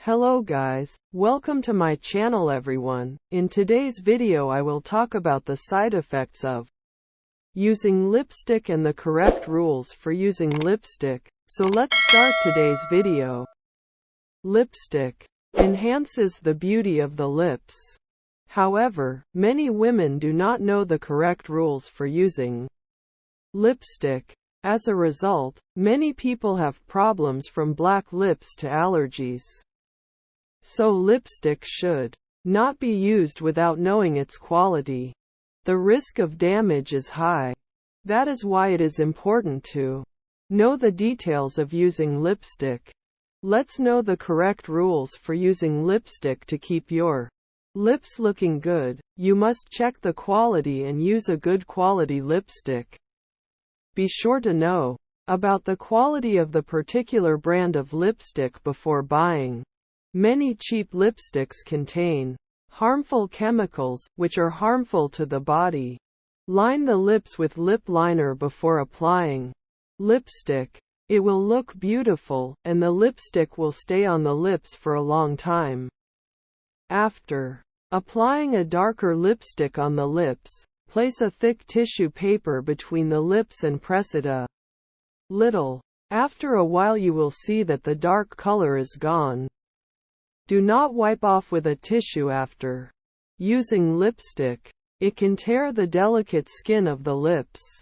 Hello guys, welcome to my channel everyone. In today's video I will talk about the side effects of using lipstick and the correct rules for using lipstick. So let's start today's video. Lipstick enhances the beauty of the lips. However, many women do not know the correct rules for using lipstick. As a result, many people have problems from black lips to allergies. So lipstick should not be used without knowing its quality. The risk of damage is high. That is why it is important to know the details of using lipstick. Let's know the correct rules for using lipstick to keep your lips looking good. You must check the quality and use a good quality lipstick. Be sure to know about the quality of the particular brand of lipstick before buying. Many cheap lipsticks contain harmful chemicals, which are harmful to the body. Line the lips with lip liner before applying lipstick. It will look beautiful, and the lipstick will stay on the lips for a long time. After applying a darker lipstick on the lips, place a thick tissue paper between the lips and press it a little. After a while you will see that the dark color is gone. Do not wipe off with a tissue after using lipstick. It can tear the delicate skin of the lips.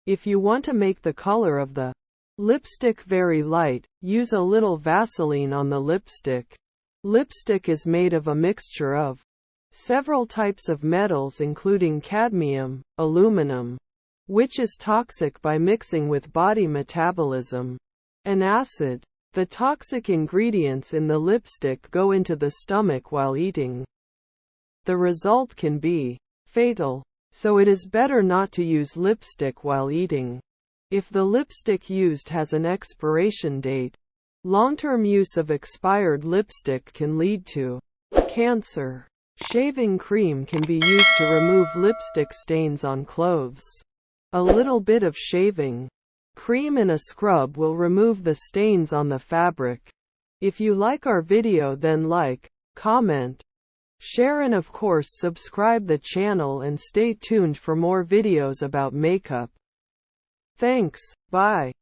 If you want to make the color of the lipstick very light, use a little Vaseline on the lipstick. Lipstick is made of a mixture of several types of metals including cadmium, aluminum, which is toxic by mixing with body metabolism, and acid. The toxic ingredients in the lipstick go into the stomach while eating. The result can be fatal, so it is better not to use lipstick while eating. If the lipstick used has an expiration date, long-term use of expired lipstick can lead to cancer. Shaving cream can be used to remove lipstick stains on clothes. A little bit of shaving cream and a scrub will remove the stains on the fabric. If you like our video, then like, comment, share, and of course subscribe the channel and stay tuned for more videos about makeup. Thanks. Bye.